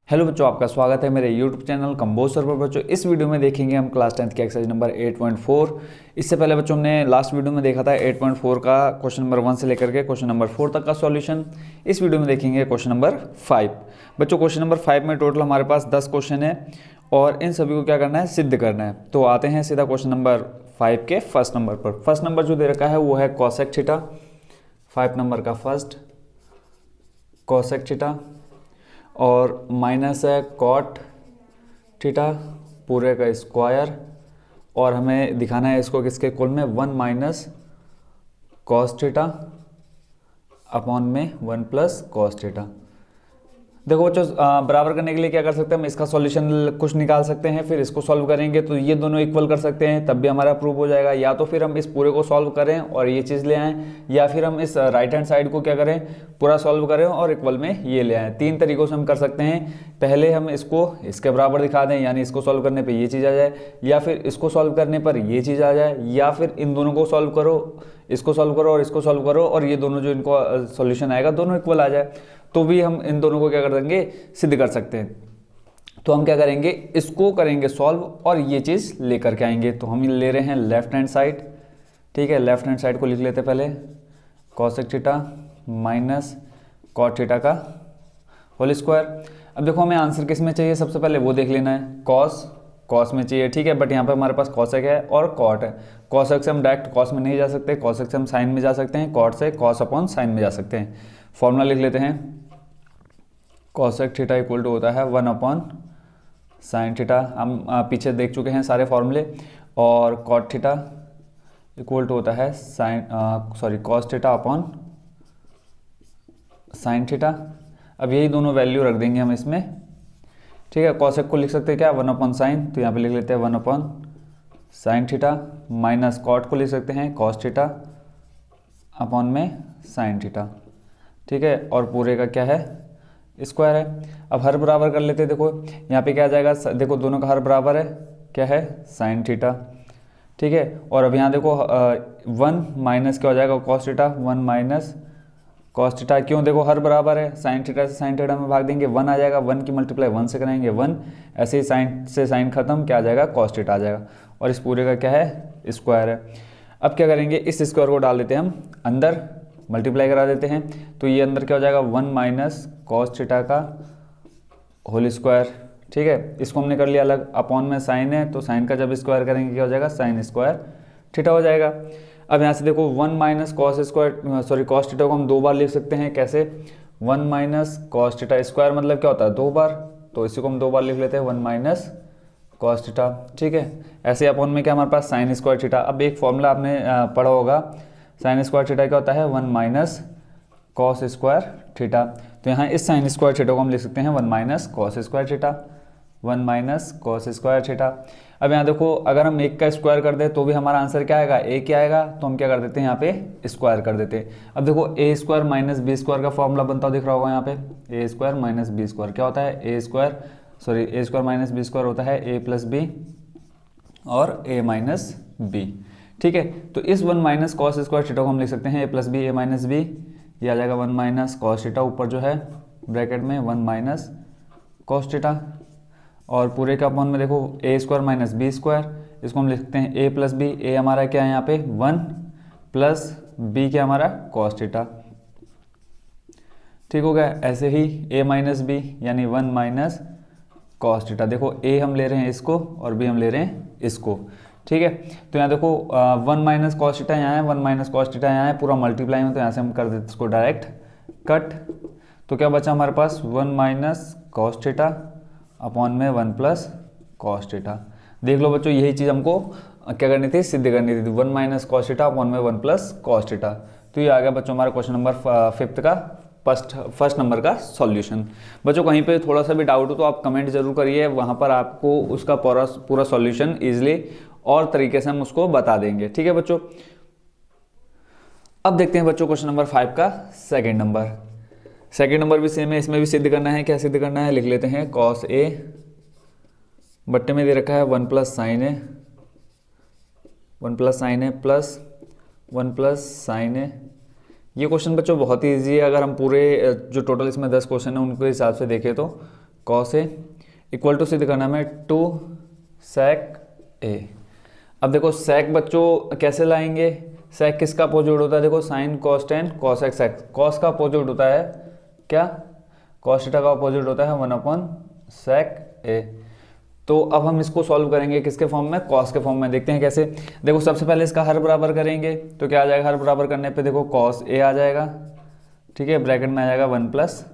Hello बच्चों, आपका स्वागत है मेरे यूट्यूब चैनल कंबोज सर पर। बच्चों इस वीडियो में देखेंगे हम क्लास 10th की एक्सरसाइज नंबर 8.4। इससे पहले बच्चों हमने लास्ट वीडियो में देखा था 8.4 का क्वेश्चन नंबर 1 से लेकर के क्वेश्चन नंबर 4 तक का सॉल्यूशन। इस वीडियो में देखेंगे क्वेश्चन नंबर 5। बच्चों क्वेश्चन नंबर 5 में टोटल हमारे पास 10 क्वेश्चन है और इन सभी को क्या करना है, सिद्ध करना है। तो आते हैं सीधा क्वेश्चन नंबर 5 के फर्स्ट नंबर पर। फर्स्ट नंबर जो दे रखा है वो है कॉसेक थीटा। 5 नंबर का फर्स्ट कॉसेक थीटा और माइनस है कॉट थीटा पूरे का स्क्वायर, और हमें दिखाना है इसको किसके कुल में 1 माइनस कॉस थीटा अपॉन में 1 प्लस कॉस थीटा। देखो बच्चों बराबर करने के लिए क्या कर सकते हैं, हम इसका सॉल्यूशन कुछ निकाल सकते हैं, फिर इसको सॉल्व करेंगे तो ये दोनों इक्वल कर सकते हैं, तब भी हमारा प्रूव हो जाएगा। या तो फिर हम इस पूरे को सॉल्व करें और ये चीज़ ले आएँ, या फिर हम इस राइट हैंड साइड को क्या करें, पूरा सॉल्व करें और इक्वल में ये ले आएँ। 3 तरीक़ों से हम कर सकते हैं। पहले हम इसको इसके बराबर दिखा दें, यानी इसको सॉल्व करने पर ये चीज़ आ जाए, या फिर इसको सॉल्व करने पर ये चीज़ आ जाए, या फिर इन दोनों को सॉल्व करो, इसको सॉल्व करो और इसको सॉल्व करो, और ये दोनों जो इनको सॉल्यूशन आएगा दोनों इक्वल आ जाए, तो भी हम इन दोनों को क्या कर देंगे, सिद्ध कर सकते हैं। तो हम क्या करेंगे, इसको करेंगे सॉल्व और ये चीज़ लेकर के आएंगे। तो हम ले रहे हैं लेफ्ट हैंड साइड, ठीक है। लेफ्ट हैंड साइड को लिख लेते पहले, cosec theta minus cot theta का होल स्क्वायर। अब देखो हमें आंसर किस में चाहिए, सबसे पहले वो देख लेना है। कॉस में चाहिए, ठीक है, बट यहाँ पे हमारे पास कॉसेक है और कॉट है। कॉसेक से हम डायरेक्ट कॉस में नहीं जा सकते, कॉसेक से हम साइन में जा सकते हैं, कॉट से कॉस अपॉन साइन में जा सकते हैं। फॉर्मूला लिख लेते हैं, कॉसेक थीटा इक्वल टू होता है 1 अपॉन साइन थीटा। हम पीछे देख चुके हैं सारे फॉर्मूले। और कॉट थीटा इक्वल टू होता है cos theta upon sine theta. अब यही दोनों वैल्यू रख देंगे हम इसमें, ठीक है। कॉसेक को लिख सकते हैं क्या, 1 अपॉन साइन, तो यहाँ पे लिख लेते हैं 1 upon sine theta, minus cot को लिख सकते हैं कॉस थीटा अपॉन में साइन थीटा, ठीक है। और पूरे का क्या है, स्क्वायर है। अब हर बराबर कर लेते हैं। देखो यहाँ पे क्या आ जाएगा, देखो दोनों का हर बराबर है, क्या है, साइन थीटा, ठीक है। और अब यहाँ देखो 1 माइनस क्या हो जाएगा, cos theta, 1 minus cos theta. क्यों, देखो हर बराबर है, साइन थीटा से साइन थीटा में भाग देंगे, 1 आ जाएगा, 1 की मल्टीप्लाई 1 से कराएंगे 1, ऐसे ही साइन से साइन खत्म, क्या आ जाएगा, कॉस थीटा आ जाएगा। और इस पूरे का क्या है, स्क्वायर है। अब क्या करेंगे, इस स्क्वायर को डाल देते हैं हम अंदर, मल्टीप्लाई करा देते हैं, तो ये अंदर क्या हो जाएगा, 1 माइनस कॉस थीटा का होल स्क्वायर, ठीक है। इसको हमने कर लिया अलग, अपॉन में साइन है, तो साइन का जब स्क्वायर करेंगे क्या हो जाएगा, साइन स्क्वायर थीटा हो जाएगा। अब यहाँ से देखो 1 माइनस कॉस थीटा को हम 2 बार लिख सकते हैं। कैसे, 1 माइनस कॉस थीटा स्क्वायर मतलब क्या होता है, 2 बार, तो इसी को हम 2 बार लिख लेते हैं, 1 माइनस कॉस थीटा, ठीक है। ऐसे अपॉन में क्या हमारे पास, साइन स्क्वायर थीटा। अब एक फॉर्मूला आपने पढ़ा होगा, साइन स्क्वायर थीटा क्या होता है, 1 माइनस कॉस स्क्वायर थीटा। तो यहाँ इस साइन स्क्वायर थीटा को हम लिख सकते हैं 1 minus cos square theta, 1 minus cos square theta. अब यहाँ देखो अगर हम 1 का स्क्वायर कर दें तो भी हमारा आंसर क्या आएगा, 1 ही आएगा, तो हम क्या कर देते हैं, यहाँ पे स्क्वायर कर देते हैं। अब देखो A square minus B square का फॉर्मूला बनता दिख रहा होगा यहाँ पे, ए स्क्वायर माइनस बी स्क्वायर क्या होता है, A square minus B square होता है ए प्लस बी और ए माइनस बी, ठीक है। तो इस 1 माइनस कॉस स्क्वायर थीटा को हम लिख सकते हैं ए plus B, A minus B, ये आ जाएगा 1 माइनस कॉस थीटा, ऊपर जो है ब्रैकेट में 1 माइनस कॉस थीटा, और पूरे का अपॉन में देखो A square minus B square, इसको हम लिख सकते हैं ए प्लस बी, ए हमारा क्या है यहाँ पे 1 प्लस बी क्या हमारा कॉस थीटा, ठीक हो गया। ऐसे ही ए माइनस बी यानी 1 माइनस कॉस थीटा, देखो ए हम ले रहे हैं इसको और बी हम ले रहे हैं इसको, ठीक है। तो यहाँ देखो 1 माइनस कॉस थीटा यहाँ है, 1 माइनस कॉस थीटा यहाँ है, पूरा मल्टीप्लाई में, तो यहाँ से हम कर देते इसको डायरेक्ट कट। तो क्या बचा हमारे पास, 1 माइनस कॉस थीटा अपॉन में 1 प्लस कॉस थीटा। देख लो बच्चों यही चीज़ हमको क्या करनी थी, सिद्ध करनी थी, 1 माइनस कॉस थीटा अपॉन में 1 प्लस कॉस थीटा। तो ये आ गया बच्चों हमारा क्वेश्चन नंबर 5 का फर्स्ट नंबर का सॉल्यूशन। बच्चों कहीं पे थोड़ा सा भी डाउट हो तो आप कमेंट जरूर करिए, वहाँ पर आपको उसका पूरा सॉल्यूशन ईजिली और तरीके से हम उसको बता देंगे, ठीक है बच्चों। अब देखते हैं बच्चों क्वेश्चन नंबर 5 का सेकंड नंबर भी सेम है, इसमें भी सिद्ध करना है। क्या सिद्ध करना है, लिख लेते हैं कॉस ए, बट्टे में दे रखा है 1 प्लस साइन ए, 1 प्लस साइन ए प्लस 1 प्लस साइन ए। ये क्वेश्चन बच्चों बहुत ही ईजी है, अगर हम पूरे जो टोटल इसमें 10 क्वेश्चन है उनके हिसाब से देखें तो कॉस ए इक्वल टू सिद्ध करना हमें 2 sec ए। अब देखो sec बच्चों कैसे लाएंगे, sec किसका अपोजिट होता है, देखो sine cos tan cos x x, cos का अपोजिट होता है क्या, कॉस थीटा का अपोजिट होता है 1/sec ए। तो अब हम इसको सॉल्व करेंगे किसके फॉर्म में, कॉस के फॉर्म में। देखते हैं कैसे। देखो सबसे पहले इसका हर बराबर करेंगे तो क्या आ जाएगा, हर बराबर करने पे देखो कॉस ए आ जाएगा, ठीक है, ब्रैकेट में आ जाएगा 1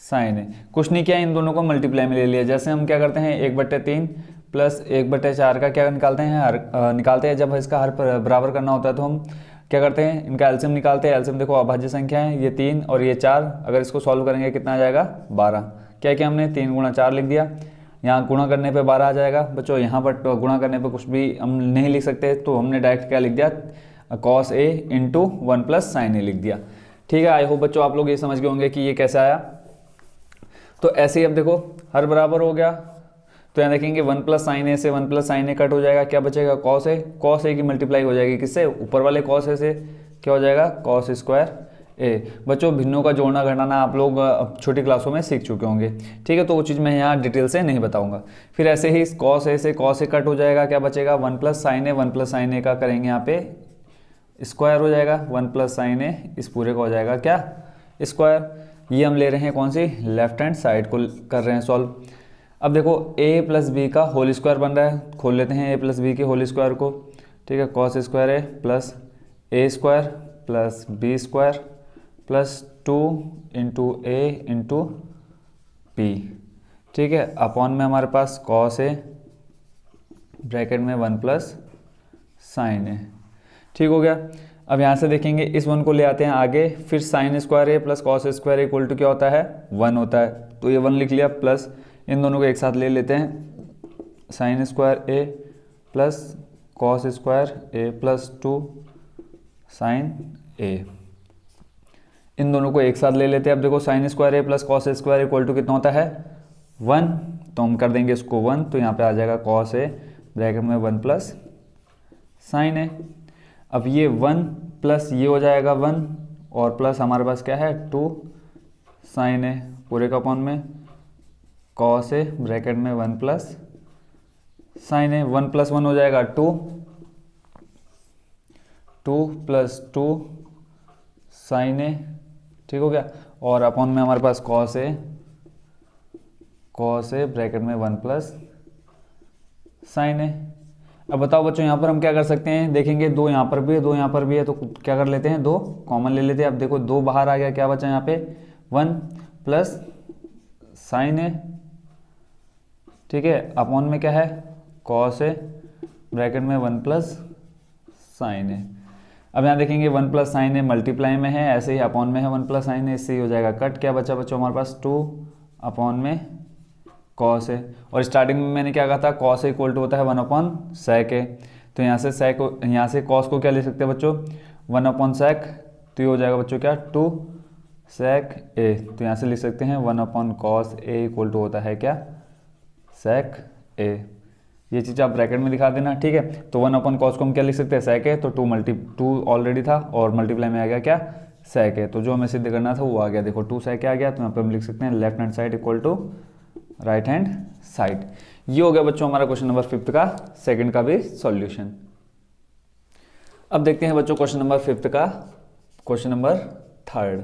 sin ए। कुछ नहीं किया, इन दोनों को मल्टीप्लाई में ले लिया। जैसे हम क्या करते हैं 1/3 प्लस 1/4 का क्या निकालते हैं, निकालते हैं जब इसका हर बराबर करना होता है तो हम क्या करते हैं, इनका एलसीएम निकालते हैं। एलसीएम देखो अभाज्य संख्या है, ये 3 और ये 4, अगर इसको सॉल्व करेंगे कितना आ जाएगा 12। क्या किया हमने 3 × 4 लिख दिया, यहाँ गुणा करने पे 12 आ जाएगा। बच्चों यहाँ पर गुणा करने पे कुछ भी हम नहीं लिख सकते, तो हमने डायरेक्ट क्या लिख दिया, cos a into 1 sin a लिख दिया। ठीक है, आई होप बच्चों आप लोग ये समझ गए होंगे कि ये कैसे आया। तो ऐसे ही अब देखो हर बराबर हो गया, तो यहाँ देखेंगे 1 sin a से 1 sin a कट हो जाएगा, क्या बचेगा cos a की मल्टीप्लाई हो जाएगी किससे, ऊपर वाले cos a से, क्या हो जाएगा cos स्क्वायर ए। बच्चों भिन्नों का जोड़ना घटाना आप लोग छोटी क्लासों में सीख चुके होंगे, ठीक है, तो वो चीज़ मैं यहाँ डिटेल से नहीं बताऊंगा। फिर ऐसे ही cos a से cos a कट हो जाएगा, क्या बचेगा 1 sin a, 1 sin a का करेंगे यहाँ पे स्क्वायर हो जाएगा, 1 sin a, इस पूरे का हो जाएगा क्या स्क्वायर। ये हम ले रहे हैं कौन सी, लेफ्ट हैंड साइड को कर रहे हैं सॉल्व। अब देखो a + b का होल स्क्वायर बन रहा है, खोल लेते हैं a + b के होल स्क्वायर को, ठीक है, cos square a plus a square plus b square plus 2 × a × b, ठीक है, अपॉन में हमारे पास cos a ब्रैकेट में 1 sin a, ठीक हो गया। अब यहाँ से देखेंगे इस 1 को ले आते हैं आगे, फिर sin square a plus cos square equal to क्या होता है 1 होता है, तो ये 1 लिख लिया, प्लस इन दोनों को एक साथ ले लेते हैं, sin square a plus cos square a plus 2 sin a, इन दोनों को एक साथ ले लेते हैं। अब देखो sin square a plus cos square equal to कितना होता है 1, तो हम कर देंगे इसको 1, तो यहाँ पे आ जाएगा cos a ब्रैकेट में 1 sin a। अब ये 1 प्लस ये हो जाएगा 1 और प्लस हमारे पास क्या है 2 sin a पूरे का अपॉन में cos a ब्रैकेट में 1 sin a, 1 + 1 हो जाएगा 2, 2 + 2 sin a, ठीक हो गया, और अपॉन में हमारे पास cos a ब्रैकेट में 1 sin a। अब बताओ बच्चों यहाँ पर हम क्या कर सकते हैं, देखेंगे 2 यहाँ पर भी है 2 यहाँ पर भी है, तो क्या कर लेते हैं 2 कॉमन ले लेते हैं। अब देखो 2 बाहर आ गया, क्या बचा यहाँ पे 1 sin a, ठीक है, अपॉन में क्या है cos a ब्रैकेट में 1 sin a। अब यहाँ देखेंगे 1 sin a मल्टीप्लाई में है, ऐसे ही अपॉन में है 1 sin a, इससे ही हो जाएगा कट। क्या बचा बच्चों हमारे पास 2 अपॉन में cos a, और स्टार्टिंग में मैंने क्या कहा था cos a इक्वल टू होता है 1/sec a, तो यहाँ से sec को, यहाँ से cos को क्या ले सकते हैं बच्चों 1/sec, तो ये हो जाएगा बच्चों क्या 2 sec a, तो यहाँ से लिख सकते हैं 1/cos a इक्वल टू होता है क्या sec a। ये चीज़ आप ब्रैकेट में दिखा देना, ठीक है। तो 1/cos को हम क्या लिख सकते हैं sec a, तो 2 ऑलरेडी था और मल्टीप्लाई में आ गया क्या sec a, तो जो हमें सिद्ध करना था वो आ गया। देखो 2 sec a आ गया, तो यहाँ पे हम लिख सकते हैं left hand side equal to right hand side. ये हो गया बच्चों हमारा क्वेश्चन नंबर 5 का सेकंड का भी सॉल्यूशन। अब देखते हैं बच्चों क्वेश्चन नंबर 5 का क्वेश्चन नंबर 3।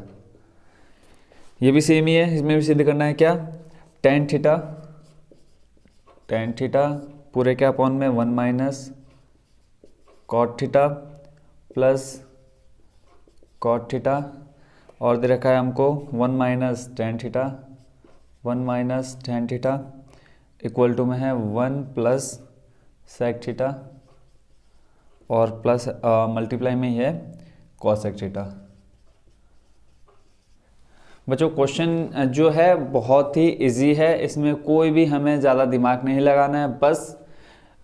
ये भी सेम ही है, इसमें भी सिद्ध करना है क्या tan थीटा पूरे के अपॉन में 1 - cot theta plus cot theta, और दे रखा है हमको 1 - tan theta 1 - tan theta equal to में है 1 sec थीटा, और प्लस मल्टीप्लाई में ही है cosec थीटा। बच्चों क्वेश्चन जो है बहुत ही इजी है, इसमें कोई भी हमें ज़्यादा दिमाग नहीं लगाना है, बस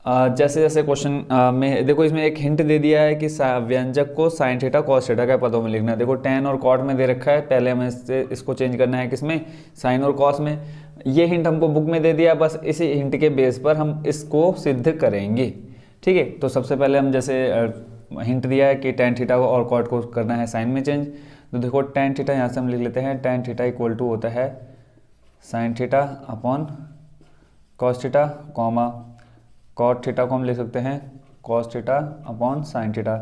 जैसे जैसे क्वेश्चन में देखो इसमें एक हिंट दे दिया है कि व्यंजक को sin थीटा cos थीटा के पदों में लिखना है। देखो tan और cot में दे रखा है, पहले हमें इसको चेंज करना है किसमें sin और cos में। ये हिंट हमको बुक में दे दिया, बस इसी हिंट के बेस पर हम इसको सिद्ध करेंगे, ठीक है। तो सबसे पहले हम जैसे हिंट दिया है कि tan थीटा को और cot को करना है साइन में चेंज, तो देखो tan थीटा यहाँ से हम लिख लेते हैं tan थीटा इक्वल टू होता है sine theta upon cos theta comma cot theta को हम लिख सकते हैं cos theta upon sine theta.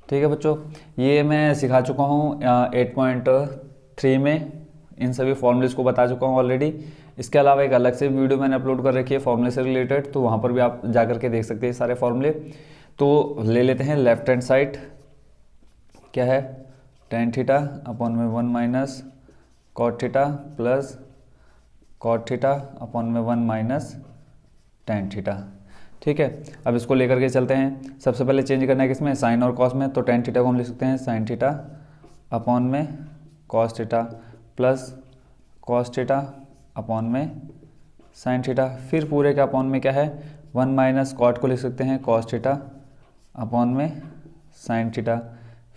ठीक है बच्चों, ये मैं सिखा चुका हूँ 8.3 में, इन सभी फॉर्मूलेस को बता चुका हूँ ऑलरेडी। इसके अलावा एक अलग से वीडियो मैंने अपलोड कर रखी है फॉर्मूले से रिलेटेड, तो वहाँ पर भी आप जा करके देख सकते हैं सारे फॉर्मूले। तो ले लेते हैं लेफ्ट हैंड साइड, क्या है टेन थीटा अपॉन में 1 minus cot theta plus cot theta upon में 1 माइनस टेन थीटा। ठीक है, अब इसको लेकर के चलते हैं। सबसे पहले चेंज करना है किसमें, साइन और कॉस में। तो टेन थीटा को हम लिख सकते हैं साइन थीटा अपॉन में cos theta plus cos theta upon में साइन थीटा। फिर पूरे के अपॉन में क्या है 1 माइनस कॉट को लिख सकते हैं कॉस थीटा अपॉन में साइन थीटा।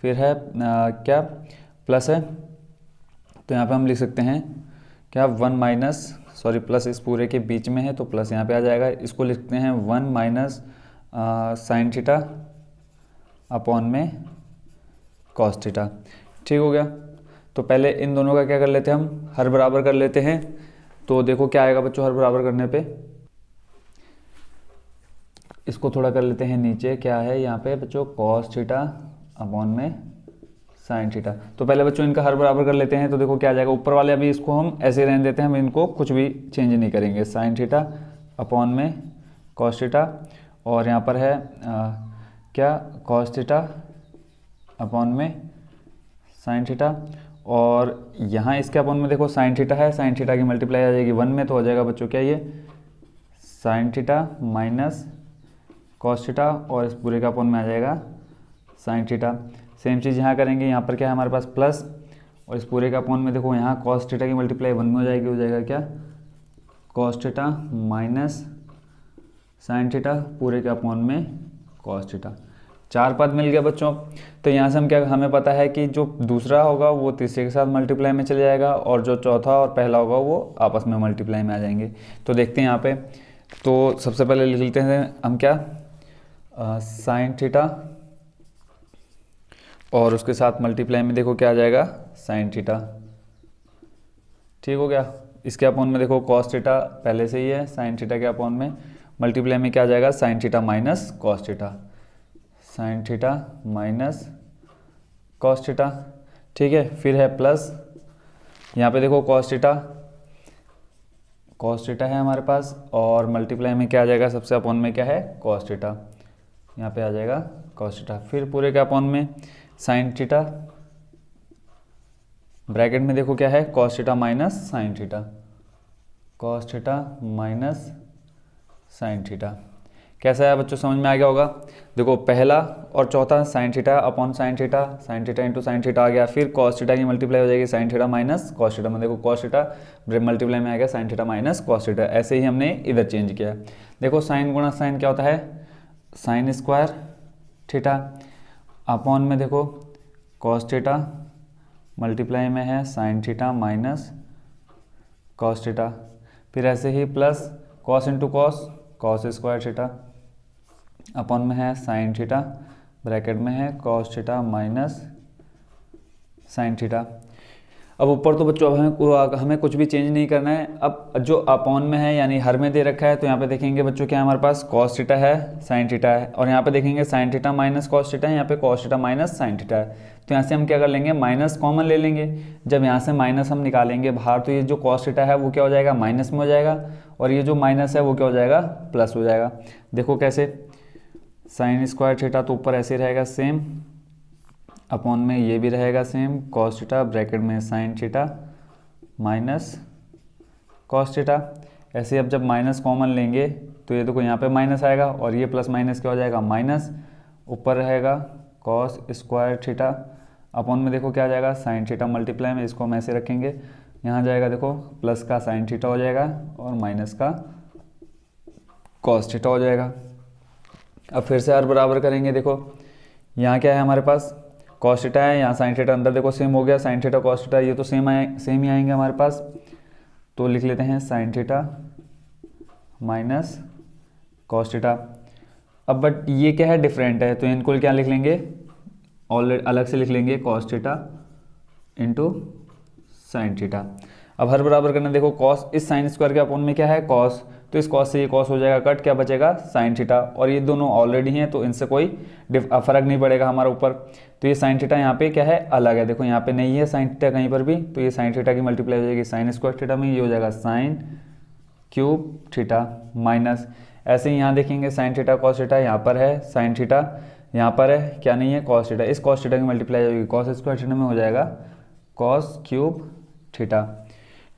फिर है क्या प्लस है, तो यहाँ पे हम लिख सकते हैं क्या 1 माइनस, सॉरी प्लस इस पूरे के बीच में है तो प्लस यहाँ पे आ जाएगा। इसको लिखते हैं 1 माइनस साइन थीटा अपॉन में कॉस थीटा। ठीक हो गया। तो पहले इन दोनों का क्या कर लेते हैं, हम हर बराबर कर लेते हैं। तो देखो क्या आएगा बच्चों हर बराबर करने पे, इसको थोड़ा कर लेते हैं नीचे, क्या है यहाँ पे बच्चों कॉस थीटा अपॉन में साइन थीटा। तो पहले बच्चों इनका हर बराबर कर लेते हैं। तो देखो क्या आ जाएगा, ऊपर वाले अभी इसको हम ऐसे रहने देते हैं, हम इनको कुछ भी चेंज नहीं करेंगे। साइन थीटा अपॉन में कॉस थीटा, और यहाँ पर है क्या कॉस थीटा अपॉन में साइन थीटा, और यहाँ इसके अपॉन में देखो साइन थीटा है, साइन थीटा की मल्टीप्लाई आ जाएगी 1 में, तो हो जाएगा बच्चों क्या ये sign theta minus cos theta, और इस पूरे का अपॉन में आ जाएगा साइन थीटा। सेम चीज़ यहाँ करेंगे, यहाँ पर क्या है हमारे पास प्लस, और इस पूरे का अपॉन में देखो यहाँ कॉस थीटा की मल्टीप्लाई 1 में हो जाएगा क्या cos theta minus sine theta, पूरे के अपॉन में कॉस थीटा। 4 पद मिल गया बच्चों। तो यहाँ से हम क्या, हमें पता है कि जो दूसरा होगा वो तीसरे के साथ मल्टीप्लाई में चले जाएगा, और जो चौथा और पहला होगा वो आपस में मल्टीप्लाई में आ जाएंगे। तो देखते हैं यहाँ पे, तो सबसे पहले लिख लेते हैं हम क्या साइन थीटा, और उसके साथ मल्टीप्लाई में देखो क्या आ जाएगा साइन थीटा। ठीक हो गया। इसके अपॉन में देखो कॉस थीटा पहले से ही है, साइन थीटा के अपॉन में मल्टीप्लाई में क्या आ जाएगा sign theta minus cos theta, sign theta minus cos theta. ठीक है, फिर है प्लस, यहाँ पे देखो कॉस थीटा है हमारे पास, और मल्टीप्लाई में क्या आ जाएगा सबसे अपॉन में क्या है कॉस थीटा, यहाँ पे आ जाएगा कॉस थीटा। फिर पूरे के अपॉन में साइन थीटा, ब्रैकेट में देखो क्या है cos theta minus sine theta, cos theta minus sine theta. कैसा है बच्चों, समझ में आ गया होगा। देखो पहला और चौथा sine theta upon sine theta into sine theta आ गया। फिर कॉस थीटा की मल्टीप्लाई हो जाएगी sine theta minus cos theta में, देखो कॉस थीटा मल्टीप्लाई में आ गया sine theta minus cos theta. ऐसे ही हमने इधर चेंज किया। देखो साइन गुणा साइन क्या होता है साइन स्क्वायर थीटा, अपॉन में देखो कॉस थीटा मल्टीप्लाई में है sine theta minus cos theta. फिर ऐसे ही plus cos into cos square theta, upon में है साइन थीटा, ब्रैकेट में है cos theta minus sine theta. अब ऊपर तो बच्चों अब हमें कुछ भी चेंज नहीं करना है। अब जो अपॉन में है यानी हर में दे रखा है, तो यहाँ पे देखेंगे बच्चों क्या हमारे पास कॉस थीटा है साइन थीटा है, और यहाँ पे देखेंगे sign theta minus cos theta है, यहाँ पे cos theta minus sine theta है। तो यहाँ से हम क्या कर लेंगे माइनस कॉमन ले लेंगे। जब यहाँ से माइनस हम निकालेंगे बाहर, तो ये जो कॉस थीटा है वो क्या हो जाएगा माइनस में हो जाएगा, और ये जो माइनस है वो क्या हो जाएगा प्लस हो जाएगा। देखो कैसे, साइन स्क्वायर थीटा तो ऊपर ऐसे रहेगा सेम, अपॉन में ये भी रहेगा सेम कॉस थीटा, ब्रैकेट में sine theta minus cos theta. ऐसे अब जब माइनस कॉमन लेंगे तो ये देखो यहाँ पे माइनस आएगा, और ये प्लस माइनस क्या हो जाएगा माइनस, ऊपर रहेगा कॉस स्क्वायर थीटा, अपॉन में देखो क्या आ जाएगा साइन थीटा मल्टीप्लाई में, इसको हम ऐसे रखेंगे, यहाँ जाएगा देखो प्लस का साइन थीटा हो जाएगा और माइनस का कॉस थीटा हो जाएगा। अब फिर से हर बराबर करेंगे। देखो यहाँ क्या है हमारे पास कॉस थीटा है, यहाँ साइन थीटा, अंदर देखो सेम हो गया साइन थीटा कॉस थीटा, ये तो सेम ही आएंगे हमारे पास। तो लिख लेते हैं sign theta minus cos theta. अब बट ये क्या है डिफरेंट है, तो इनको क्या लिख लेंगे ऑलरेडी अलग से लिख लेंगे cos theta into sine theta. अब हर बराबर करना, देखो कॉस इस साइन स्क्वायर के अपॉन में क्या है कॉस, तो इस कॉस से ये कॉस हो जाएगा कट, क्या बचेगा साइन थीटा, और ये दोनों ऑलरेडी हैं तो इनसे कोई फर्क नहीं पड़ेगा हमारा ऊपर। तो ये साइन थीटा यहाँ पे क्या है अलग है, देखो यहाँ पे नहीं है साइन थीटा कहीं पर भी, तो ये साइन थीटा की मल्टीप्लाई हो जाएगी साइन स्क्वायर थीटा में, ये हो जाएगा साइन क्यूब थीटा माइनस, ऐसे ही यहाँ देखेंगे साइन थीटा कॉस थीटा यहाँ पर है, साइन थीटा यहाँ पर है, क्या नहीं है कॉस थीटा, इस कॉस थीटा की मल्टीप्लाई हो जाएगी कॉस स्क्वायर थीटा में, हो जाएगा कॉस क्यूब थीटा।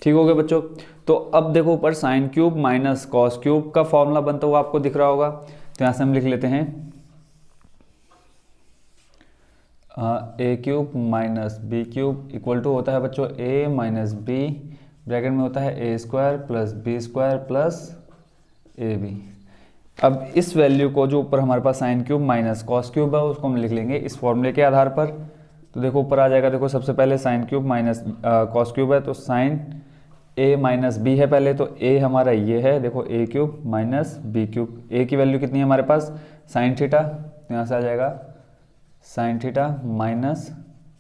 ठीक हो गया बच्चों। तो अब देखो ऊपर sign cube minus cos cube का फॉर्मूला बनता हुआ आपको दिख रहा होगा, तो यहाँ से हम लिख लेते हैं A cube minus B cube equal to होता है बच्चों ए माइनस बी, ब्रैकेट में होता है A square plus B square plus A B. अब इस वैल्यू को जो ऊपर हमारे पास sine cube minus cos cube है उसको हम लिख लेंगे इस फॉर्मूले के आधार पर। तो देखो ऊपर आ जाएगा, देखो सबसे पहले sign cube minus cos cube है, तो साइन ए माइनस बी है पहले, तो ए हमारा ये है, देखो ए क्यूब माइनस बी क्यूब, ए की वैल्यू कितनी है हमारे पास साइन थीटा, तो यहाँ से आ जाएगा साइन थीटा माइनस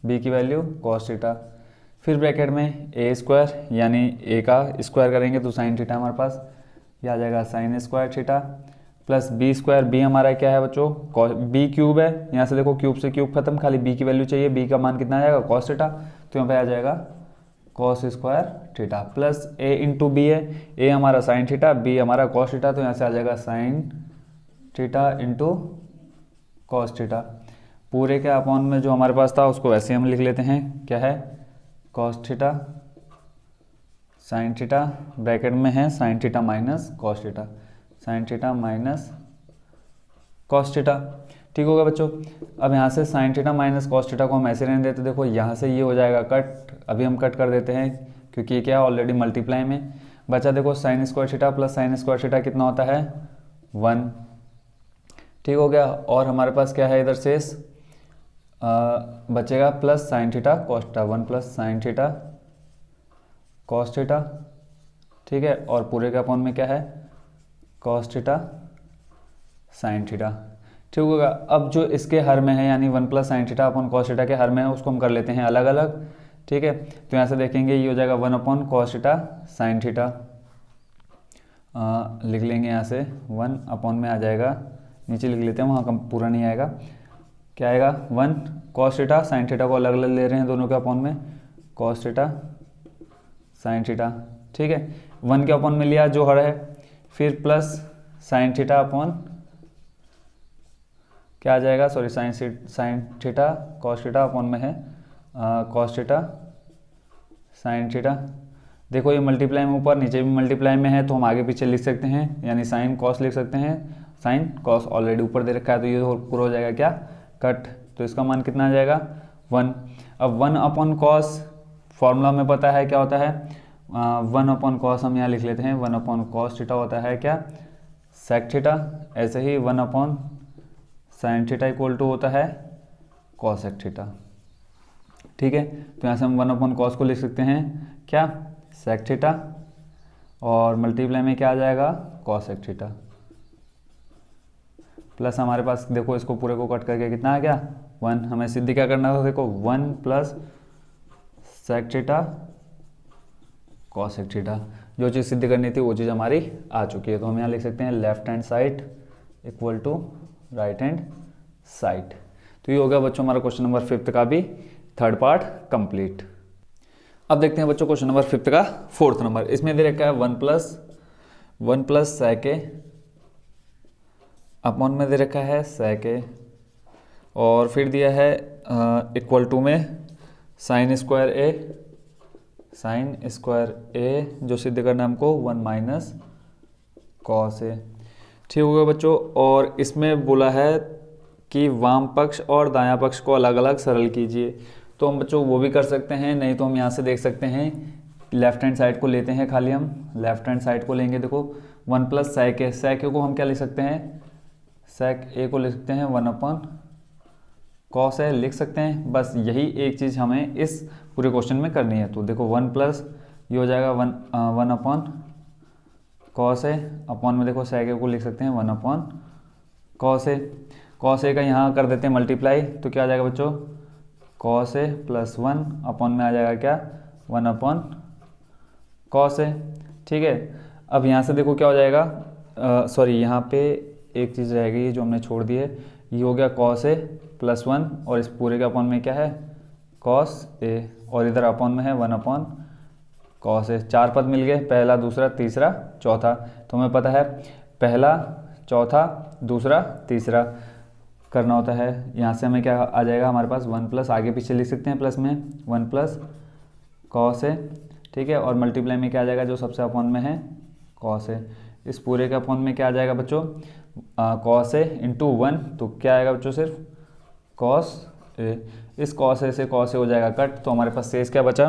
बी की वैल्यू कॉस थीटा, फिर ब्रैकेट में ए स्क्वायर यानी ए का स्क्वायर करेंगे तो साइन थीटा हमारे पास ये आ जाएगा sine square theta, plus B square, B हमारा क्या है बच्चों बी क्यूब है, यहाँ से देखो क्यूब से क्यूब खत्म, खाली बी की वैल्यू चाहिए, बी का मान कितना आ जाएगा कॉस थीटा, तो यहाँ पे आ जाएगा कॉस स्क्वायर थीटा, प्लस ए इंटू बी है, ए हमारा साइन थीटा बी हमारा कॉस थीटा, तो यहाँ से आ जाएगा sign theta into cos theta, पूरे के अपॉन में जो हमारे पास था उसको वैसे हम लिख लेते हैं, क्या है cos theta sine theta, bracket में है sine theta minus cos theta, sign theta minus cos theta. ठीक होगा बच्चों। अब यहाँ से sign theta minus cos theta को हम ऐसे रहने देते, देखो यहाँ से ये हो जाएगा कट, अभी हम कट कर देते हैं क्योंकि ये क्या है ऑलरेडी मल्टीप्लाई में बचा, देखो sign square theta plus sign square theta कितना होता है 1। ठीक हो गया, और हमारे पास क्या है इधर शेष बचेगा plus sine theta cos theta, 1 plus sine theta cos theta, ठीक है, और पूरे के अपॉन में क्या है कॉस थीटा साइन थीटा। ठीक होगा। अब जो इसके हर में है यानी 1 plus sign theta upon cos theta के हर में है उसको हम कर लेते हैं अलग अलग। ठीक है, तो यहाँ से देखेंगे ये हो जाएगा 1 upon cos theta sine theta, लिख लेंगे यहाँ से 1 अपॉन में आ जाएगा, नीचे लिख लेते हैं वहाँ का पूरा नहीं आएगा, क्या आएगा 1 कॉस थीटा साइन थीटा को अलग अलग ले रहे हैं दोनों के अपॉन में कॉस थीटा साइन थीटा। ठीक है, 1 के अपॉन में लिया जो हर है, फिर प्लस साइन थीटा अपॉन क्या आ जाएगा sorry sine theta cos theta upon में है कॉस थीटा साइन थीटा। देखो ये मल्टीप्लाई में ऊपर नीचे भी मल्टीप्लाई में है तो हम आगे पीछे लिख सकते हैं, यानी साइन कॉस लिख सकते हैं, साइन कॉस ऑलरेडी ऊपर दे रखा है तो ये पूरा हो जाएगा क्या कट, तो इसका मान कितना आ जाएगा 1। अब 1 अपॉन कॉस फॉर्मूला में पता है क्या होता है 1 अपॉन कॉस हम यहाँ लिख लेते हैं 1 अपॉन कॉस थीटा होता है क्या सेक थीटा, ऐसे ही 1 upon sine theta equal to होता है कॉसेक थीटा। ठीक है, तो यहाँ से हम 1 अपॉन कॉस को लिख सकते हैं क्या सेक थीटा और मल्टीप्लाई में क्या आ जाएगा कॉसेक थीटा, प्लस हमारे पास देखो इसको पूरे को कट करके कितना आ गया 1, हमें सिद्ध क्या करना था देखो 1 plus sec theta cosec theta, जो चीज़ सिद्ध करनी थी वो चीज़ हमारी आ चुकी है, तो हम यहाँ लिख सकते हैं left hand side equal to right hand side. तो ये हो गया बच्चों हमारा क्वेश्चन नंबर 5 का भी थर्ड पार्ट कंप्लीट। अब देखते हैं बच्चों क्वेश्चन नंबर 5 का 4th नंबर, इसमें दे रखा है 1 प्लस सेक ए अपॉन में दे रखा है सेक ए, और फिर दिया है इक्वल टू में साइन स्क्वायर ए जो सिद्ध करना है हमको 1 माइनस कॉस ए। ठीक होगा बच्चों, और इसमें बोला है कि वाम पक्ष और दायां पक्ष को अलग अलग सरल कीजिए, तो हम बच्चों वो भी कर सकते हैं, नहीं तो हम यहाँ से देख सकते हैं लेफ्ट हैंड साइड को लेते हैं, खाली हम लेफ्ट हैंड साइड को लेंगे। देखो 1 प्लस सेक ए को हम क्या लिख सकते हैं सेक ए को लिख सकते हैं 1 अपॉन कॉस ए लिख सकते हैं, बस यही एक चीज़ हमें इस पूरे क्वेश्चन में करनी है। तो देखो 1 प्लस ये हो जाएगा 1 अपॉन कॉस ए अपॉन में देखो सेक ए को लिख सकते हैं 1 अपॉन कॉस ए का यहाँ कर देते हैं मल्टीप्लाई, तो क्या आ जाएगा बच्चों कॉस ए प्लस 1 अपॉन में आ जाएगा क्या 1 अपॉन कॉस ए। ठीक है, अब यहाँ से देखो क्या हो जाएगा, सॉरी यहाँ पे एक चीज़ रहेगी जो हमने छोड़ दी है, ये हो गया कॉस ए प्लस 1 और इस पूरे के अपॉन में क्या है कॉस ए, और इधर अपॉन में है 1 अपॉन कॉस ए। 4 पद मिल गए, पहला दूसरा तीसरा चौथा। तो हमें पता है पहला चौथा दूसरा तीसरा करना होता है। यहाँ से हमें क्या आ जाएगा हमारे पास 1 प्लस, आगे पीछे लिख सकते हैं प्लस में 1 प्लस कॉस ए। ठीक है, और मल्टीप्लाई में क्या आ जाएगा जो सबसे अपॉन में है कॉस ए। इस पूरे के अपॉन में क्या आ जाएगा बच्चों कॉस ए इंटू 1, तो क्या आएगा बच्चों सिर्फ कॉस ए। इस कॉस ए से कॉस ए हो जाएगा कट, तो हमारे पास शेष क्या बचा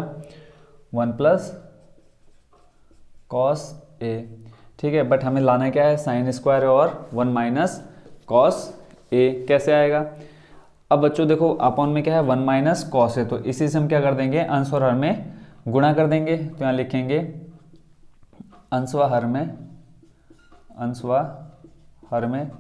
1 प्लस कॉस ए। ठीक है, बट हमें लाना क्या है साइन स्क्वायर और 1 माइनस कॉस ए। कैसे आएगा, अब बच्चों देखो अपॉन में क्या है 1 माइनस कॉस ए, तो इसी से हम क्या कर देंगे अंश और हर में गुणा कर देंगे। तो यहाँ लिखेंगे अंश व हर में, अंश व हर में।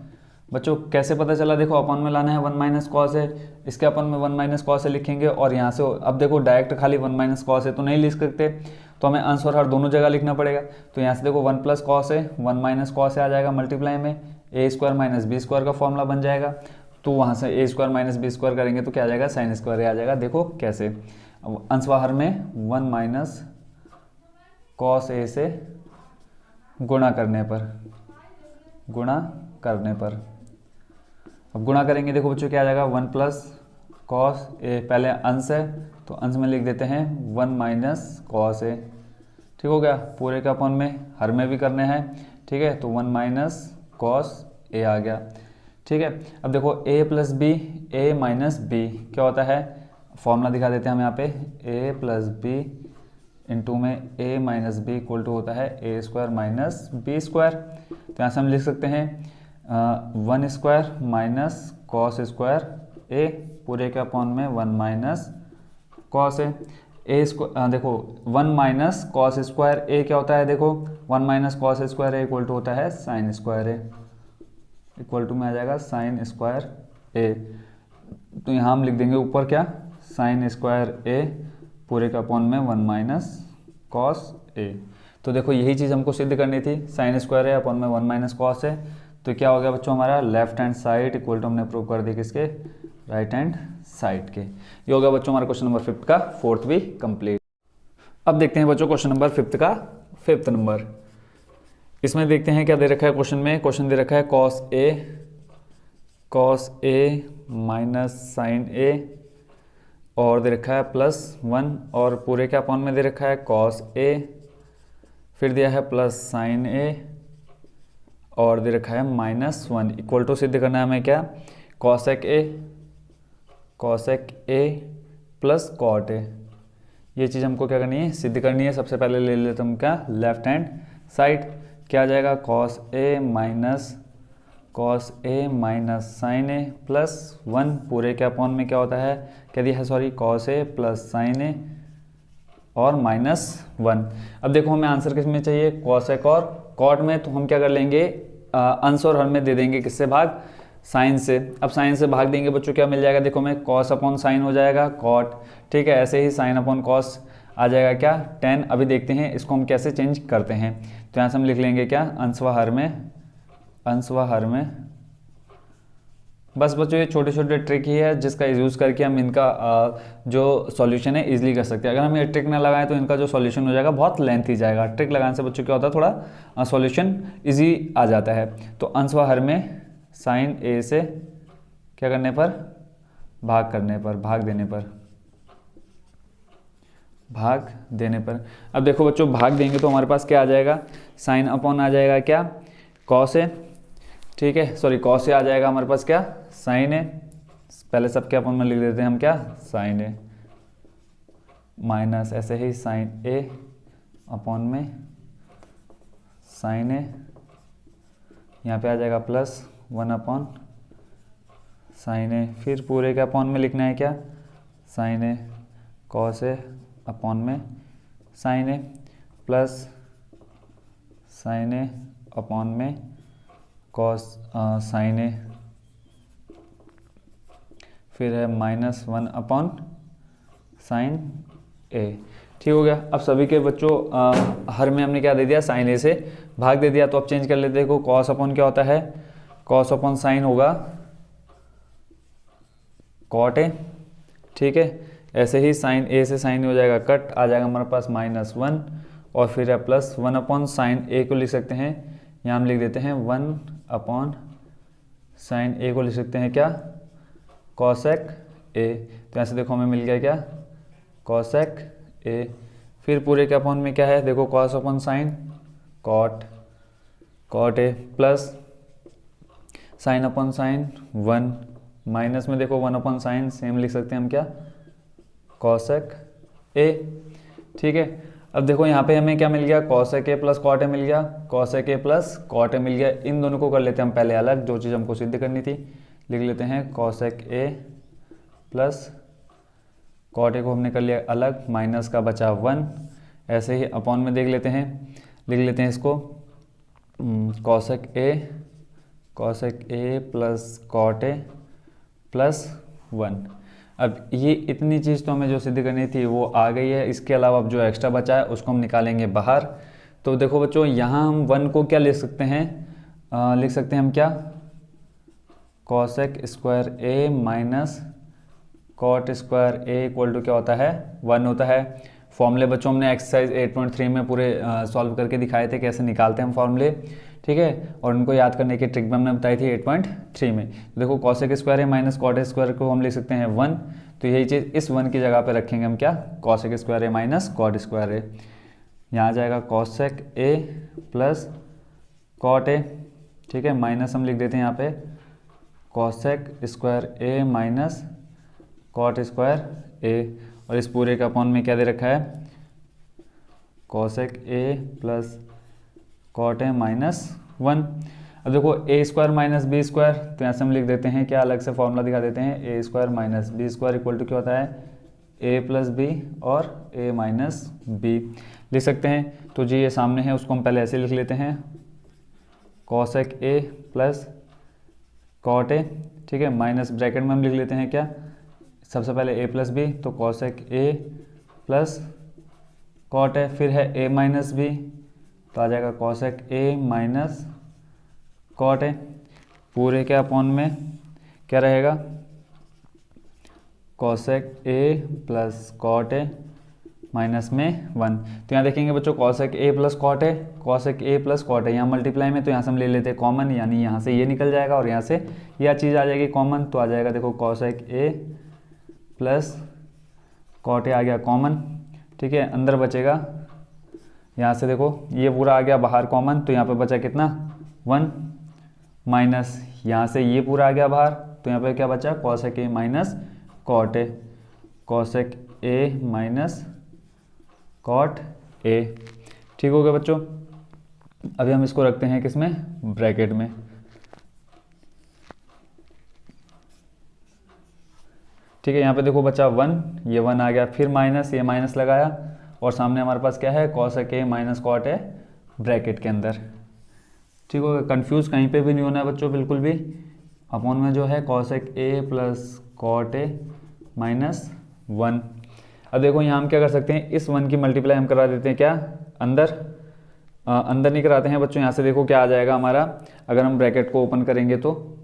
बच्चों कैसे पता चला, देखो अपॉन में लाना है 1 माइनस कॉस है, इसके अपॉन में 1 माइनस कॉस है लिखेंगे, और यहाँ से अब देखो डायरेक्ट खाली 1 माइनस कॉस है तो नहीं लिख सकते, तो हमें अंश और हर दोनों जगह लिखना पड़ेगा। तो यहाँ से देखो 1 प्लस कॉस है 1 माइनस कॉस है आ जाएगा, मल्टीप्लाई में ए स्क्वायर माइनस बी स्क्वायर का फॉर्मूला बन जाएगा। तो वहाँ से ए स्क्वायर माइनस बी स्क्वायर करेंगे तो क्या आ जाएगा साइन स्क्वायर ए आ जाएगा। देखो कैसे, अब अंश व हर में 1 माइनस कॉस ए से गुणा करने पर, गुणा करने पर, अब गुणा करेंगे देखो बच्चों क्या आ जाएगा 1 प्लस कॉस ए, पहले अंश है तो अंश में लिख देते हैं 1 माइनस कॉस ए। ठीक हो गया, पूरे का अपॉन में हर में भी करने हैं। ठीक है, तो 1 माइनस कॉस ए आ गया। ठीक है, अब देखो a plus B, A minus B क्या होता है, फॉर्मूला दिखा देते हैं हम यहाँ पे, a प्लस बी इंटू में a minus B equal to होता है A square minus B square. तो यहाँ से हम लिख सकते हैं 1 square minus cos square A, पूरे के अपॉन में 1 माइनस कॉस ए स्क्वायर। देखो 1 माइनस कॉस स्क्वायर ए क्या होता है, देखो 1 minus cos square A equal to होता है sine square A, equal to में आ जाएगा साइन स्क्वायर ए। तो यहाँ हम लिख देंगे ऊपर क्या साइन स्क्वायर ए पूरे का अपॉन में 1 माइनस कॉस ए। तो देखो यही चीज़ हमको सिद्ध करनी थी, साइन स्क्वायर ए अपॉन में 1 माइनस कॉस ए। तो क्या हो गया बच्चों हमारा left hand side equal to हमने प्रूव कर दी किसके राइट हैंड साइड के। ये हो गया बच्चों हमारा क्वेश्चन नंबर 5 का 4th भी कंप्लीट। अब देखते हैं बच्चों क्वेश्चन नंबर 5 का 5th नंबर। इसमें देखते हैं क्या दे रखा है क्वेश्चन में, क्वेश्चन दे रखा है कॉस ए माइनस साइन ए, और दे रखा है +1, और पूरे के अपॉन में दे रखा है कॉस ए, फिर दिया है प्लस साइन ए, और दे रखा है -1 इक्वल टू सिद्ध करना है हमें क्या cosec A plus cot A. ये चीज़ हमको क्या करनी है सिद्ध करनी है। सबसे पहले ले लेते हम क्या लेफ्ट हैंड साइड, क्या आ जाएगा कॉस ए माइनस साइन ए +1, पूरे के अपॉन में क्या होता है क्या दिया है sorry cos A plus sign ए और -1। अब देखो हमें आंसर किस में चाहिए कॉसेक और कॉट में, तो हम क्या कर लेंगे अंश और हर में दे देंगे किससे भाग साइन से। अब साइन से भाग देंगे बच्चों क्या मिल जाएगा, देखो हमें कॉस अपॉन साइन हो जाएगा कॉट। ठीक है, ऐसे ही साइन अपॉन कॉस आ जाएगा क्या tan। अभी देखते हैं इसको हम कैसे चेंज करते हैं। तो यहाँ से हम लिख लेंगे क्या अंश व हर में। बस बच्चों ये छोटे छोटे ट्रिक ही है जिसका यूज़ करके हम इनका जो सॉल्यूशन है इजीली कर सकते हैं। अगर हम ये ट्रिक ना लगाएं तो इनका जो सॉल्यूशन हो जाएगा बहुत लेंथी जाएगा। ट्रिक लगाने से बच्चों क्या होता है थोड़ा सॉल्यूशन इजी आ जाता है। तो अंश व हर में साइन ए से क्या करने पर भाग देने पर। अब देखो बच्चों भाग देंगे तो हमारे पास क्या आ जाएगा साइन अपॉन आ जाएगा क्या कॉस ए। ठीक है, सॉरी कॉस ए आ जाएगा हमारे पास क्या साइन ए, पहले सबके अपॉन में लिख देते हैं हम क्या साइन ए, माइनस ऐसे ही साइन ए अपॉन में साइन ए, यहाँ पे आ जाएगा +1 अपॉन साइन ए, फिर पूरे के अपॉन में लिखना है क्या sign A cos A upon में साइन ए प्लस साइन ए अपॉन में कॉस साइन ए, फिर है -1 अपॉन साइन ए। ठीक हो गया। अब सभी के बच्चों हर में हमने क्या दे दिया, साइन ए से भाग दे दिया। तो अब चेंज कर लेते हैं। देखो कॉस अपॉन क्या होता है, कॉस अपॉन साइन होगा कॉट ए, ठीक है। ऐसे ही साइन ए से साइन हो जाएगा कट, आ जाएगा हमारे पास -1 और फिर है +1 अपॉन साइन ए को लिख सकते हैं, यहाँ हम लिख देते हैं 1 अपॉन साइन ए को लिख सकते हैं क्या, कॉसेक ए। तो यहाँ से देखो हमें मिल गया क्या, कॉसेक ए। फिर पूरे के अपॉन में क्या है, देखो cos upon sine cot A plus sine upon sine 1 minus में देखो 1 अपॉन साइन सेम लिख सकते हैं हम क्या, कॉसेक ए, ठीक है। अब देखो यहाँ पे हमें क्या मिल गया, cosec A plus cot A मिल गया, cosec A plus cot A मिल गया। इन दोनों को कर लेते हैं हम पहले अलग, जो चीज़ हमको सिद्ध करनी थी। लिख लेते हैं cosec A plus cot A को हमने कर लिया अलग, माइनस का बचा 1। ऐसे ही अपॉन में देख लेते हैं, लिख लेते हैं इसको cosec A plus cot A plus 1। अब ये इतनी चीज़ तो हमें जो सिद्ध करनी थी वो आ गई है। इसके अलावा अब जो एक्स्ट्रा बचा है उसको हम निकालेंगे बाहर। तो देखो बच्चों यहाँ हम 1 को क्या लिख सकते हैं, लिख सकते हैं हम क्या, cosec square A minus cot square A equal to क्या होता है, 1 होता है। फॉर्मूले बच्चों हमने एक्सरसाइज 8.3 में पूरे सॉल्व करके दिखाए थे कैसे निकालते हैं हम फॉर्मूले, ठीक है। और उनको याद करने की ट्रिक भी हमने बताई थी 8.3 में। देखो कॉसेक स्क्वायर है माइनस कॉट स्क्वायर को हम लिख सकते हैं 1। तो यही चीज़ इस 1 की जगह पे रखेंगे हम क्या, कॉसेक स्क्वायर है माइनस कॉट स्क्वायर है। यहाँ आ जाएगा cosec A plus cot A, ठीक है, माइनस हम लिख देते हैं यहाँ पे cosec square A minus cot square A. और इस पूरे का अपॉन में क्या दे रखा है, cosec A plus cot A minus 1। अब देखो A square minus B square, तो यहाँ से हम लिख देते हैं क्या, अलग से फॉर्मूला दिखा देते हैं, A square minus B square equal to क्या होता है, ए प्लस बी और ए माइनस बी लिख सकते हैं। तो जी ये सामने है, उसको हम पहले ऐसे लिख लेते हैं, cosec A plus cot A, ठीक है, माइनस ब्रैकेट में हम लिख लेते हैं क्या, सबसे पहले ए प्लस बी, तो cosec A plus cot A, फिर है ए माइनस बी, तो आ जाएगा cosec A minus cot A. पूरे के अपॉन में क्या रहेगा, cosec A plus cot A minus में 1। तो यहाँ देखेंगे बच्चों cosec A plus cot A, cosec A plus cot A यहाँ मल्टीप्लाई में, तो यहाँ से हम ले लेते हैं कॉमन, यानी यहाँ से ये निकल जाएगा और यहाँ से यह चीज़ आ जाएगी कॉमन। तो आ जाएगा देखो cosec A plus cot A आ गया कॉमन, ठीक है। अंदर बचेगा यहाँ से देखो ये पूरा आ गया बाहर कॉमन, तो यहाँ पे बचा कितना 1 माइनस यहाँ से ये पूरा आ गया बाहर, तो यहाँ पे क्या बचा, cosec A minus cot A, cosec A minus cot A, ठीक हो गया बच्चों। अभी हम इसको रखते हैं किसमें, ब्रैकेट में, ठीक है। यहाँ पे देखो बचा 1, ये 1 आ गया, फिर माइनस, ये माइनस लगाया और सामने हमारे पास क्या है, cosec A minus cot A bracket के अंदर, ठीक हो गया। कन्फ्यूज़ कहीं पे भी नहीं होना है बच्चों बिल्कुल भी। अपॉन में जो है cosec A plus cot A minus 1। अब देखो यहाँ हम क्या कर सकते हैं, इस 1 की मल्टीप्लाई हम करा देते हैं क्या, अंदर अंदर नहीं कराते हैं बच्चों। यहाँ से देखो क्या आ जाएगा हमारा, अगर हम ब्रैकेट को ओपन करेंगे तो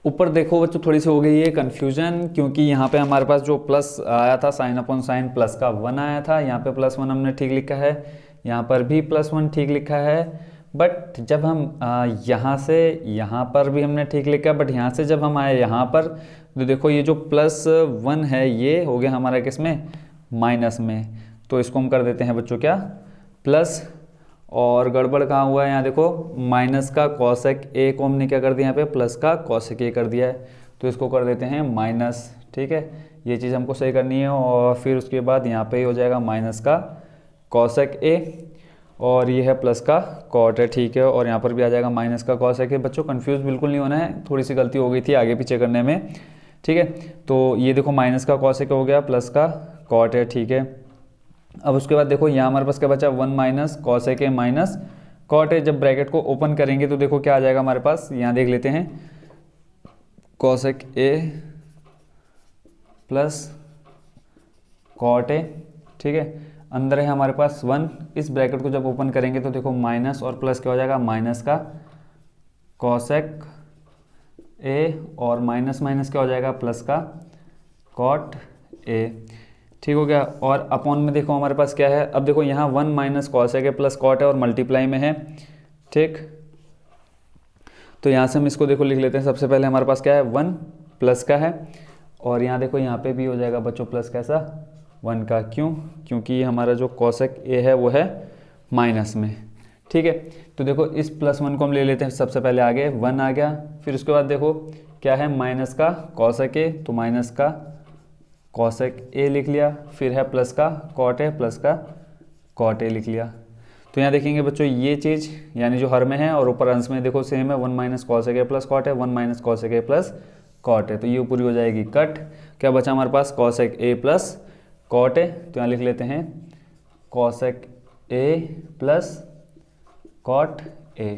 ऊपर देखो बच्चों थोड़ी सी हो गई है कन्फ्यूजन, क्योंकि यहाँ पे हमारे पास जो प्लस आया था साइन अपॉन साइन प्लस का 1 आया था, यहाँ पे +1 हमने ठीक लिखा है, यहाँ पर भी +1 ठीक लिखा है। बट जब हम यहाँ से यहाँ पर भी हमने ठीक लिखा, बट यहाँ से जब हम आए यहाँ पर तो देखो ये जो +1 है ये हो गया हमारा किसमें, माइनस में। तो इसको हम कर देते हैं बच्चों क्या, प्लस, और गड़बड़ कहाँ हुआ है, यहाँ देखो माइनस का कॉसेक ए को हमने क्या कर दिया यहाँ पे, प्लस का कॉसेक ए कर दिया है, तो इसको कर देते हैं माइनस, ठीक है। ये चीज़ हमको सही करनी है। और फिर उसके बाद यहाँ पे हो जाएगा माइनस का कॉसेक ए और ये है प्लस का कॉट है, ठीक है। और यहाँ पर भी आ जाएगा माइनस का कॉसेक ए। बच्चों कन्फ्यूज़ बिल्कुल नहीं होना है, थोड़ी सी गलती हो गई थी आगे पीछे करने में, ठीक है। तो ये देखो माइनस का कॉसेक हो गया, प्लस का कॉट है, ठीक है। अब उसके बाद देखो यहाँ हमारे पास क्या बचा, 1 minus cosec A minus cot A. जब ब्रैकेट को ओपन करेंगे तो देखो क्या आ जाएगा हमारे पास, यहाँ देख लेते हैं, cosec A plus cot A, ठीक है। अंदर है हमारे पास 1, इस ब्रैकेट को जब ओपन करेंगे तो देखो माइनस और प्लस क्या हो जाएगा, माइनस का कॉसेक ए और माइनस माइनस क्या हो जाएगा, प्लस का कॉट ए। ठीक हो गया। और अपॉन में देखो हमारे पास क्या है, अब देखो यहाँ 1 minus cosec A plus cot है और मल्टीप्लाई में है। ठीक, तो यहाँ से हम इसको देखो लिख लेते हैं। सबसे पहले हमारे पास क्या है, 1 प्लस का है और यहाँ देखो यहाँ पे भी हो जाएगा बच्चों प्लस कैसा, 1 का। क्यों? क्योंकि हमारा जो कॉसेक ए है वो है माइनस में। ठीक है, तो देखो इस +1 को हम ले लेते हैं। सबसे पहले आगे 1 आ गया, फिर उसके बाद देखो क्या है, माइनस का कॉसेक ए, तो माइनस का कॉसेक ए लिख लिया, फिर है प्लस का कॉट ए, प्लस का कॉट ए लिख लिया। तो यहाँ देखेंगे बच्चों ये चीज़ यानी जो हर में है और ऊपर अंश में देखो सेम है, 1 minus cosec A plus cot है, 1 minus cosec A plus cot है, तो ये पूरी हो जाएगी कट। क्या बचा हमारे पास, cosec A plus cot A, तो यहाँ लिख लेते हैं cosec A plus cot A.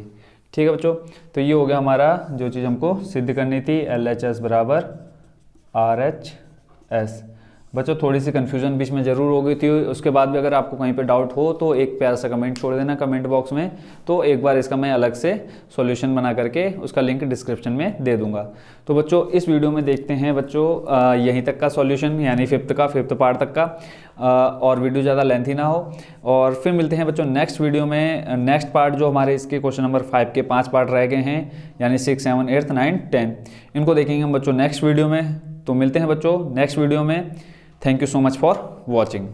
ठीक है बच्चों, तो ये हो गया हमारा जो चीज़ हमको सिद्ध करनी थी, LHS बराबर RHS। बच्चों थोड़ी सी कन्फ्यूजन बीच में ज़रूर हो गई थी, उसके बाद भी अगर आपको कहीं पे डाउट हो तो एक प्यारा सा कमेंट छोड़ देना कमेंट बॉक्स में, तो एक बार इसका मैं अलग से सॉल्यूशन बना करके उसका लिंक डिस्क्रिप्शन में दे दूंगा। तो बच्चों इस वीडियो में देखते हैं बच्चों यहीं तक का सॉल्यूशन यानी फिफ्थ पार्ट तक का, और वीडियो ज़्यादा लेंथी ना हो। और फिर मिलते हैं बच्चों नेक्स्ट वीडियो में। नेक्स्ट पार्ट जो हमारे इसके क्वेश्चन नंबर 5 के 5 पार्ट रह गए हैं, यानी 6, 7, 8, 9, 10, इनको देखेंगे हम बच्चों नेक्स्ट वीडियो में। तो मिलते हैं बच्चों नेक्स्ट वीडियो में। Thank you so much for watching.